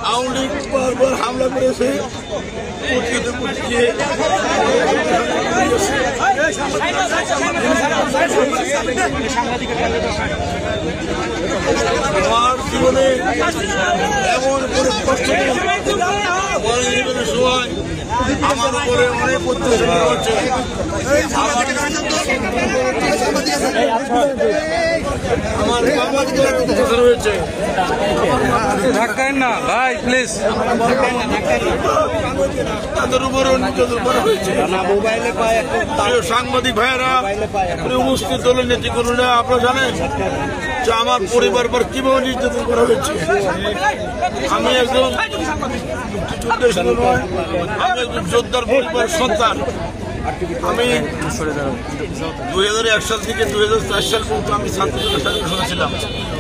আওয়ামী লীগ বারবার হামলা করেছে, আমার জীবনে এমন করে কষ্ট সময় আমার উপরে অনেক অত্যাচার হচ্ছে। আমার হয়েছে না ভাই প্লিজ, তাদের উপরে নির্যাতন করা হয়েছে। সাংবাদিক ভাইয়েরা, উপস্থিত দলের নেতৃত্বরা, আপনারা জানেন যে আমার পরিবার পর কিভাবে নির্যাতন করা হয়েছে। আমি একজন যোদ্ধার পরিবার সন্তান। আমি 2001 সাল থেকে 2004 সাল পর্যন্ত আমি ছাত্রদলের সাথে ছিলাম।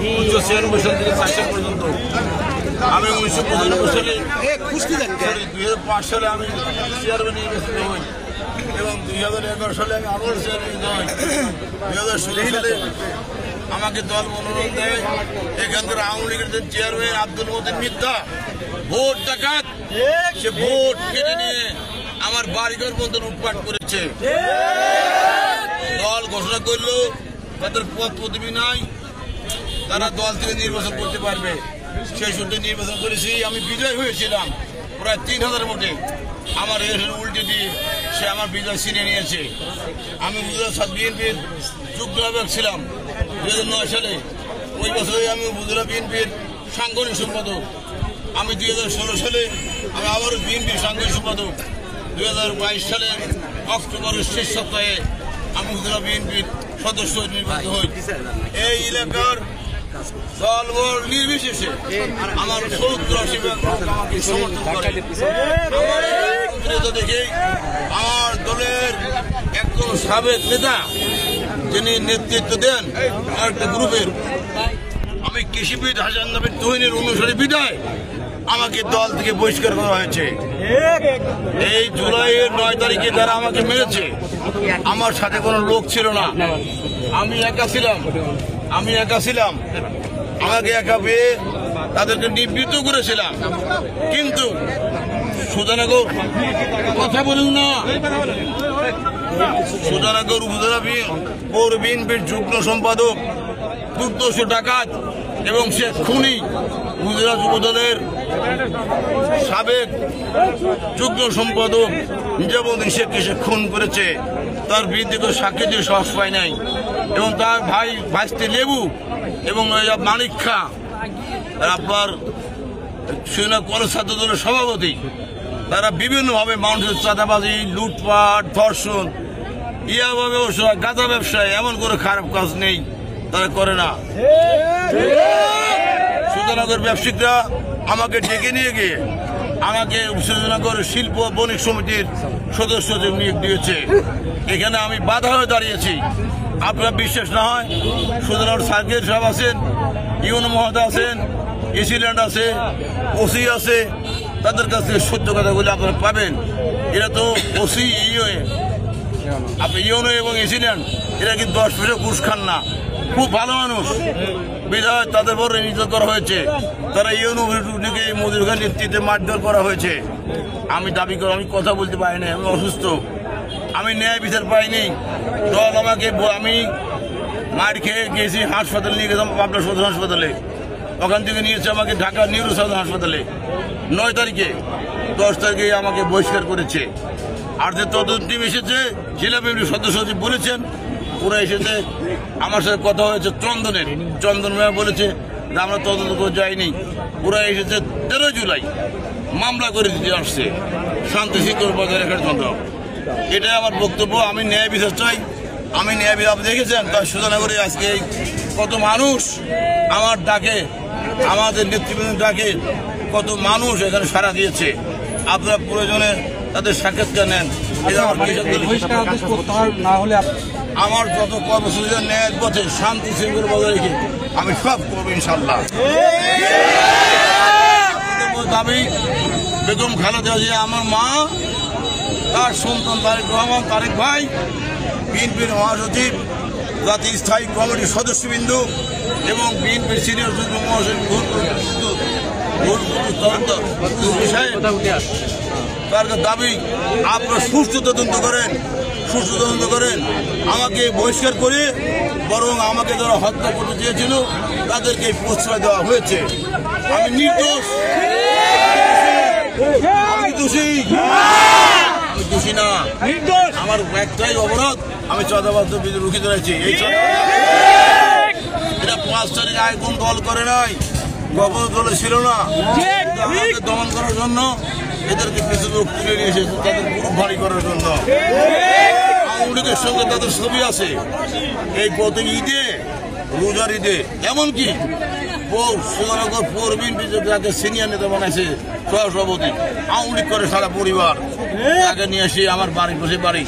1996 সাল থেকে 4 সাল পর্যন্ত আমি 1995 সালে 2005 সালে আমি চেয়ারম্যান নির্বাচিত হই এবং 2011 সালে আমি আবার চেয়ারম্যান হই। 2016 সালে আমাকে দল মনোনয়ন দেয়। এখানকার আওয়ামী লীগের যে চেয়ারম্যান আব্দুল মতিন মিথ্যা ভোট ডাকাত, সে ভোট কেটে নিয়ে আমার বাড়িঘর মধ্যে লুটপাট করেছে। দল ঘোষণা করলো তাদের পদ পদবি নাই, তারা দল থেকে নির্বাচন করতে পারবে। সেই সূত্রে নির্বাচন করেছি, আমি বিজয় হয়েছিলাম প্রায় 3000 ভোটে। আমার উল্টে দিয়ে সে আমার বিজয় ছিনিয়ে নিয়েছে। আমি উপজেলা বিএনপির যুগ্ম আহ্বায়ক ছিলাম 2009 সালে। ওই বছরে আমি উপজেলা বিএনপির সাংগঠনিক সম্পাদক। আমি 2016 সালে আমি আবারও বিএনপির সাংগঠনিক সম্পাদক। 2022 সালে অক্টোবরের শেষ সপ্তাহে আমি উপজেলা বিএনপির সদস্য নির্বাচিত হই। এই এলাকার দলবল নির্বিশেষে আমার 70-80 ভাগ আমাকে সমর্থন করে। দেখে আমার দলের একজন সাবেক নেতা যিনি নেতৃত্ব দেন একটা গ্রুপের, আমি কৃষিবিদ হাসান নাবিদ তুহিনের অনুসারী বিদায় আমাকে দল থেকে বহিষ্কার করা হয়েছে। এই জুলাইয়ের 9 তারিখে যারা আমাকে মেরেছে, আমার সাথে কোনো লোক ছিল না, আমি একা ছিলাম। আমাকে একা পেয়ে তাদেরকে নিবৃত্ত করেছিলাম। কিন্তু সুজানগর কথা বলুন না, সুজানগর উপজেলা পৌর বিএনপির যুগ্ম সম্পাদক দুর্দর্শ ডাকাত এবং সে খুনি উপজেলা যুবদলের সাবেক যুগ্ম সম্পাদক নিজামুদ্দিন শেখকে সে খুন করেছে। তার বিরুদ্ধে কেউ সাক্ষী দিয়ে সাহস পায় নাই এবং তার ভাইস্তি লেবু এবং মানিক খা আপনার কলেজ ছাত্র দলের সভাপতি, তারা বিভিন্নভাবে মানুষের চাঁদাবাজি, লুটপাট, ধর্ষণ, ইয়াবা ব্যবসায়, গাঁজা ব্যবসায়, এমন করে খারাপ কাজ নেই তারা করে না। সুজানগর ব্যবসায়িকরা আমাকে ডেকে নিয়ে গিয়ে আমাকে সুজানগর শিল্প বণিক সমিতির সদস্য নিয়োগ দিয়েছে। এখানে আমি বাধা হয়ে দাঁড়িয়েছি। আপনার বিশ্বাস না হয়, সুজানগর সার্কিট সাহেব আছেন, ইউনো মহোদয় আছেন, এসিল্যান্ড আছে, ওসি আছে, তাদের কাছ থেকে সত্য কথাগুলি আপনারা পাবেন। এরা তো ওসি আপনি ইউনো এবং এসিল্যান্ড, এরা কি 10 পয়সা ঘুষ খান না, খুব ভালো মানুষ। বিধায় তাদের বড় নির্যাতন করা হয়েছে। তারা ইউনিভার্সিটিকে মজুর খান নেতৃত্বে মারধর করা হয়েছে। আমি দাবি করি, আমি কথা বলতে পারি না, আমি অসুস্থ, আমি ন্যায় বিচার পাইনি। দল আমাকে, আমি মার খেয়ে গেছি হাসপাতালে নিয়ে গেছিলাম, পাবনা সদর হাসপাতালে। ওখান থেকে নিয়েছে আমাকে ঢাকা নিউরো সাধারণ হাসপাতালে 9 তারিখে। 10 তারিখে আমাকে বহিষ্কার করেছে। আর যে তদন্ত টিম এসেছে, জেলা বিএনপির সদস্য বলেছেন, ওরা এসেছে, আমার সাথে কথা হয়েছে চন্দন ভাই বলেছে যে আমরা তদন্ত করে যাইনি। ওরা এসেছে 13 জুলাই মামলা করে দিতে আসছে শান্তি শৃঙ্খলা বজায় রাখার জন্য। এটাই আমার বক্তব্য। আমি ন্যায় বিচার চাই, আমি ন্যায় বিচার। আপনি দেখেছেন তার সুজানগরে আজকে কত মানুষ আমার ডাকে, আমাদের নেতৃবৃন্দ ডাকে কত মানুষ এখানে সাড়া দিয়েছে। আপনারা প্রয়োজনে তাদের সাক্ষাৎকার নেন। আমার যত কর্মসূচি ন্যায়ের পথে শান্তি শৃঙ্খলা বজায় রেখে আমি সব করবো ইনশাল্লাহ। দাবি বেগম খালেদা জিয়া আমার মা, তার সন্তান তারেক রহমান, তারেক ভাই বিএনপির মহাসচিব জাতীয় স্থায়ী কমিটির সদস্যবৃন্দ এবং বিএনপির সিনিয়র যুগ্ম মহাসচিব তার দাবি আপনারা সুষ্ঠু তদন্ত করেন আমাকে বহিষ্কার করে বরং আমাকে যারা হত্যা করতে চেয়েছিল তাদেরকে প্রশ্রয় দেওয়া হয়েছে। আমি নির্দোষ, আমি দোষী না। আমার একটাই অপরাধ, আমি চাঁদাবাজ রুখে রয়েছি। এই এটা 5 তারিখ আগে কোন দল করে নাই, কখনো দলে ছিল না। আমাকে দমন করার জন্য এদেরকে কিছু লোক তুলে নিয়ে এসেছে তাদের গ্রুপ ভারী করার জন্য। আওয়ামী লীগের সঙ্গে তাদের ছবি আছে। এই গত ঈদে, রোজার ঈদে, এমনকি সুন্দরনগর পৌর বিএনপি যাকে সিনিয়র নেতা বানাইছে সহসভাপতি, আওয়ামী লীগ করে সারা পরিবার, তাকে নিয়ে এসে আমার বাড়ি বসে বাড়ি